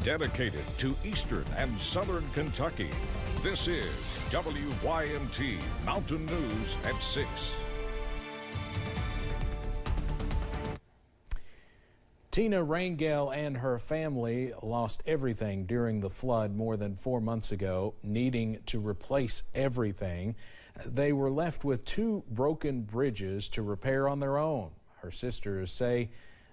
Dedicated to Eastern and Southern Kentucky, this is WYMT Mountain News at 6. Tina Rangel and her family lost everything during the flood more than 4 months ago, needing to replace everything. They were left with 2 broken bridges to repair on their own. Her sisters say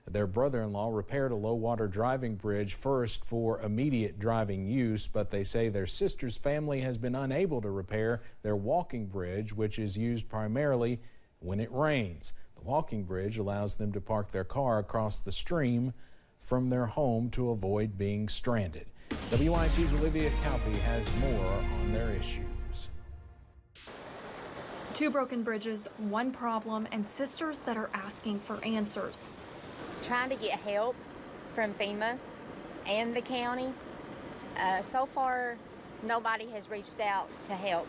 their brother-in-law repaired a low-water driving bridge first for immediate driving use, but they say their sister's family has been unable to repair their walking bridge, which is used primarily when it rains. The walking bridge allows them to park their car across the stream from their home to avoid being stranded. WYMT's Olivia Calfee has more on their issues. 2 broken bridges, 1 problem, and sisters that are asking for answers. Trying to get help from FEMA and the county. So far, nobody has reached out to help.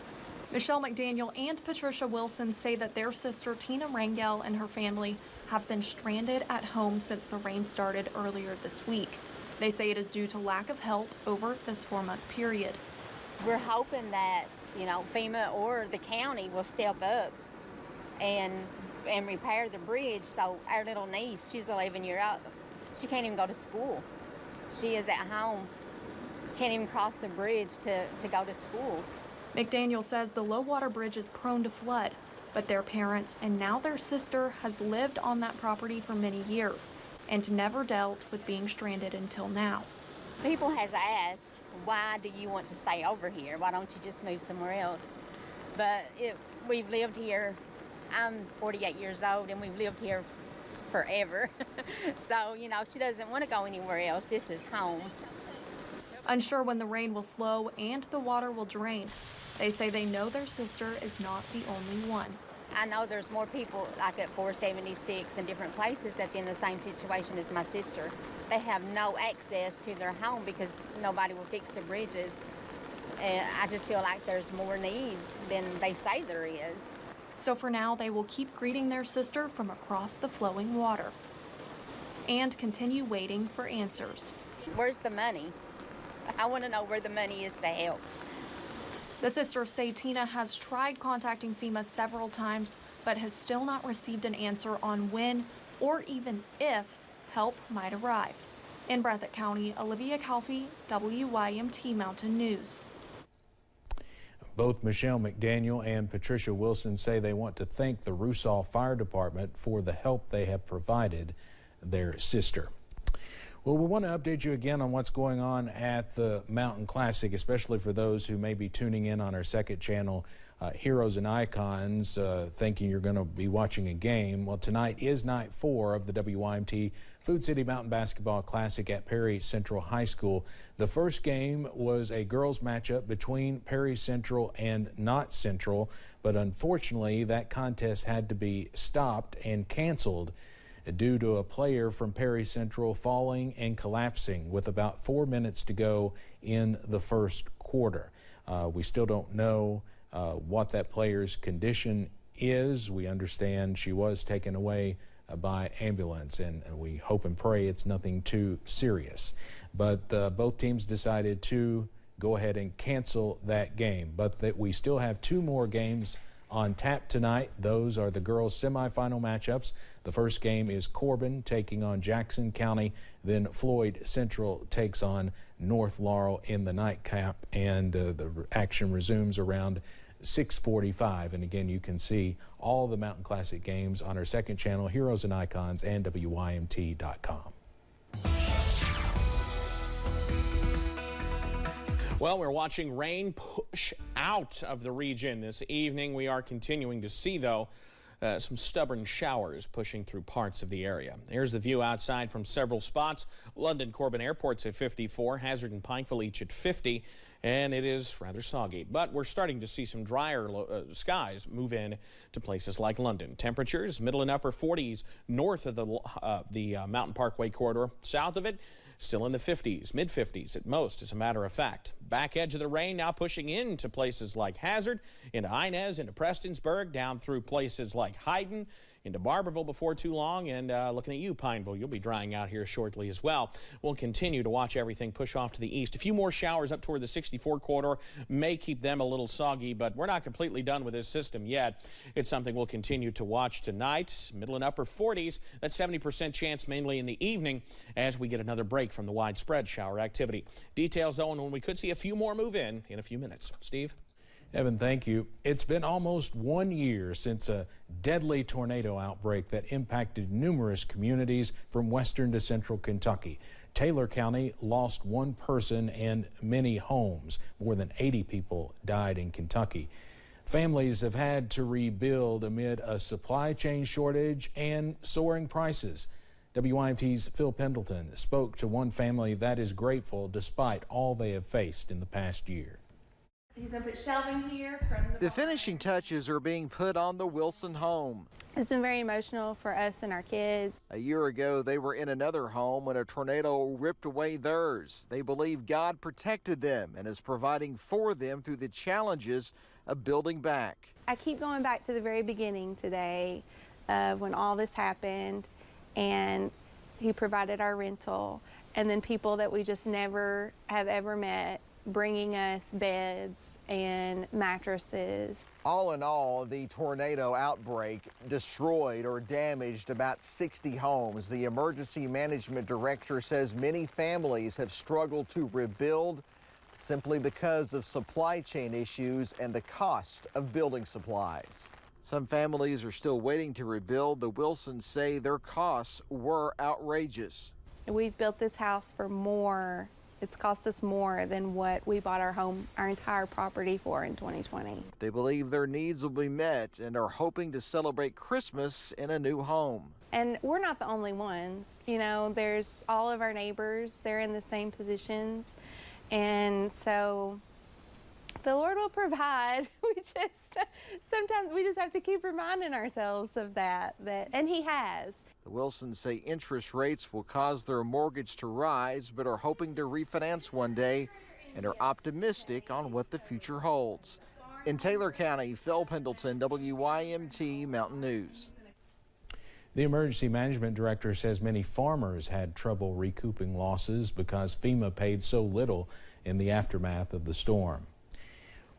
Michelle McDaniel and Patricia Wilson say that their sister Tina Rangel and her family have been stranded at home since the rain started earlier this week. They say it is due to lack of help over this 4-month period. We're hoping that, FEMA or the county will step up and repair the bridge so our little niece, she's 11 years old, she can't even go to school. She is at home, can't even cross the bridge to go to school. McDaniel says the low-water bridge is prone to flood, but their parents and now their sister has lived on that property for many years and never dealt with being stranded until now. People has asked, why do you want to stay over here? Why don't you just move somewhere else? But we've lived here. I'm 48 years old and we've lived here forever. So, she doesn't want to go anywhere else. This is home. Unsure when the rain will slow and the water will drain, they say they know their sister is not the only one. I know there's more people like at 476 and different places that's in the same situation as my sister. They have no access to their home because nobody will fix the bridges. And I just feel like there's more needs than they say there is. So for now, they will keep greeting their sister from across the flowing water and continue waiting for answers. Where's the money? I want to know where the money is to help. The sisters say Tina has tried contacting FEMA several times, but has still not received an answer on when or even if help might arrive. In Breathitt County, Olivia Calfee, WYMT Mountain News. Both Michelle McDaniel and Patricia Wilson say they want to thank the Rusall Fire Department for the help they have provided their sister. Well, we want to update you again on what's going on at the Mountain Classic, especially for those who may be tuning in on our second channel, Heroes and Icons, thinking you're going to be watching a game. Well, tonight is night 4 of the WYMT Food City Mountain Basketball Classic at Perry Central High School. The first game was a girls matchup between Perry Central and Knott Central, but unfortunately that contest had to be stopped and canceled due to a player from Perry Central falling and collapsing with about 4 minutes to go in the first quarter. We still don't know what that player's condition is. We understand she was taken away by ambulance, and we hope and pray it's nothing too serious. But both teams decided to go ahead and cancel that game, but that we still have 2 more games on tap tonight. Those are the girls' semifinal matchups. The first game is Corbin taking on Jackson County. Then Floyd Central takes on North Laurel in the nightcap, and the action resumes around 6:45. And again, you can see all the Mountain Classic games on our second channel, Heroes and Icons, and WYMT.com. Well, we're watching rain push out of the region this evening. We are continuing to see, though, some stubborn showers pushing through parts of the area. Here's the view outside from several spots. London Corbin Airport's at 54, Hazard and Pikeville each at 50, and it is rather soggy. But we're starting to see some drier skies move in to places like London. Temperatures middle and upper 40s north of the Mountain Parkway corridor. South of it, still in the 50s, mid-50s at most, as a matter of fact. Back edge of the rain now pushing into places like Hazard, into Inez, into Prestonsburg, down through places like Hayden, into Barberville before too long, and looking at you, Pineville. You'll be drying out here shortly as well. We'll continue to watch everything push off to the east. A few more showers up toward the 64 corridor may keep them a little soggy, but we're not completely done with this system yet. It's something we'll continue to watch tonight. Middle and upper 40s. That's 70% chance mainly in the evening as we get another break from the widespread shower activity. Details, though, on when we could see a few more move in a few minutes. Steve? Evan, thank you. It's been almost 1 year since a deadly tornado outbreak that impacted numerous communities from western to central Kentucky. Taylor County lost one person and many homes. More than 80 people died in Kentucky. Families have had to rebuild amid a supply chain shortage and soaring prices. WYMT's Phil Pendleton spoke to one family that is grateful despite all they have faced in the past year. He's going to put shelving here from The finishing touches are being put on the Wilson home. It's been very emotional for us and our kids. A year ago, they were in another home when a tornado ripped away theirs. They believe God protected them and is providing for them through the challenges of building back. I keep going back to the very beginning today when all this happened, and he provided our rental, and then people that we just never have ever met bringing us beds and mattresses. All in all, the tornado outbreak destroyed or damaged about 60 homes. The emergency management director says many families have struggled to rebuild simply because of supply chain issues and the cost of building supplies. Some families are still waiting to rebuild. The Wilsons say their costs were outrageous. We've built this house for more. It's cost us more than what we bought our entire property for in 2020. They believe their needs will be met and are hoping to celebrate Christmas in a new home. And we're not the only ones. You know, there's all of our neighbors. They're in the same positions. And so the Lord will provide. Sometimes we just have to keep reminding ourselves of that, and He has. The Wilsons say interest rates will cause their mortgage to rise, but are hoping to refinance one day and are optimistic on what the future holds. In Taylor County, Phil Pendleton, WYMT Mountain News. The emergency management director says many farmers had trouble recouping losses because FEMA paid so little in the aftermath of the storm.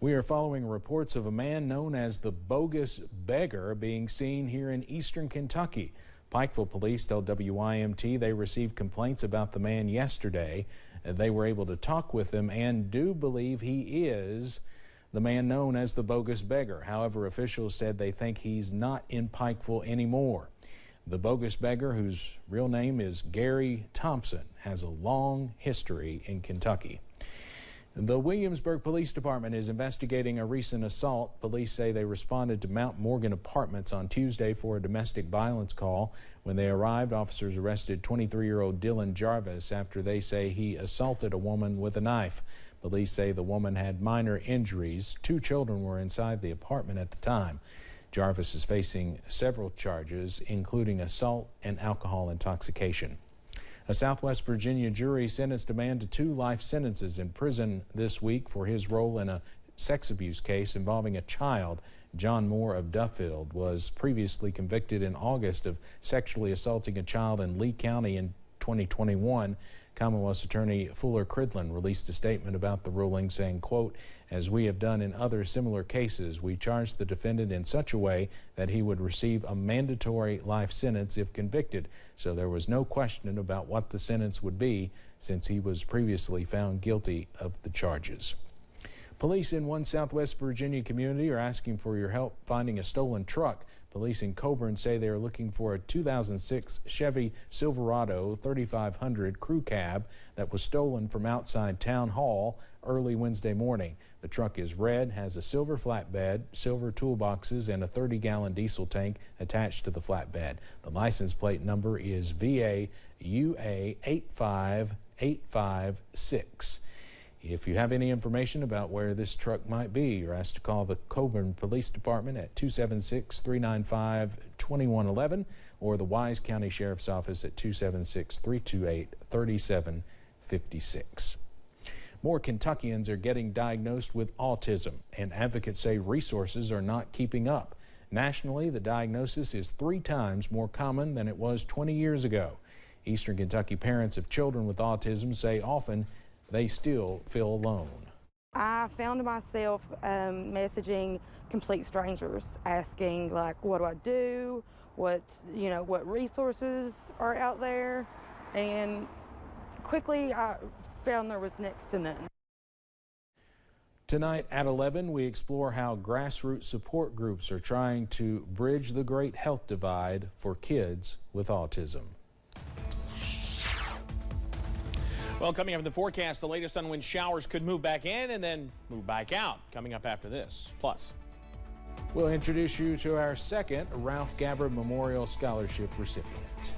We are following reports of a man known as the Bogus Beggar being seen here in eastern Kentucky. Pikeville police tell WYMT they received complaints about the man yesterday. They were able to talk with him and do believe he is the man known as the Bogus Beggar. However, officials said they think he's not in Pikeville anymore. The Bogus Beggar, whose real name is Gary Thompson, has a long history in Kentucky. The Williamsburg Police Department is investigating a recent assault. Police say they responded to Mount Morgan Apartments on Tuesday for a domestic violence call. When they arrived, officers arrested 23-year-old Dylan Jarvis after they say he assaulted a woman with a knife. Police say the woman had minor injuries. 2 children were inside the apartment at the time. Jarvis is facing several charges, including assault and alcohol intoxication. A Southwest Virginia jury sentenced a man to 2 life sentences in prison this week for his role in a sex abuse case involving a child. John Moore of Duffield was previously convicted in August of sexually assaulting a child in Lee County in 2021. Commonwealth's attorney Fuller Cridlin released a statement about the ruling saying, quote, "As we have done in other similar cases, we charged the defendant in such a way that he would receive a mandatory life sentence if convicted. So there was no question about what the sentence would be since he was previously found guilty of the charges." Police in one Southwest Virginia community are asking for your help finding a stolen truck. Police in Coburn say they are looking for a 2006 Chevy Silverado 3500 crew cab that was stolen from outside Town Hall early Wednesday morning. The truck is red, has a silver flatbed, silver toolboxes, and a 30-gallon diesel tank attached to the flatbed. The license plate number is VA UA 85856. If you have any information about where this truck might be, you're asked to call the Coburn Police Department at 276-395-2111 or the Wise County Sheriff's Office at 276-328-3756. More Kentuckians are getting diagnosed with autism, and advocates say resources are not keeping up. Nationally, the diagnosis is 3 times more common than it was 20 years ago. Eastern Kentucky parents of children with autism say often they still feel alone. I found myself messaging complete strangers, asking like, what do I do? What resources are out there? And quickly I found there was next to none. Tonight at 11, we explore how grassroots support groups are trying to bridge the great health divide for kids with autism. Well, coming up in the forecast, the latest on when showers could move back in and then move back out. Coming up after this. Plus, we'll introduce you to our second Ralph Gabbard Memorial Scholarship recipient.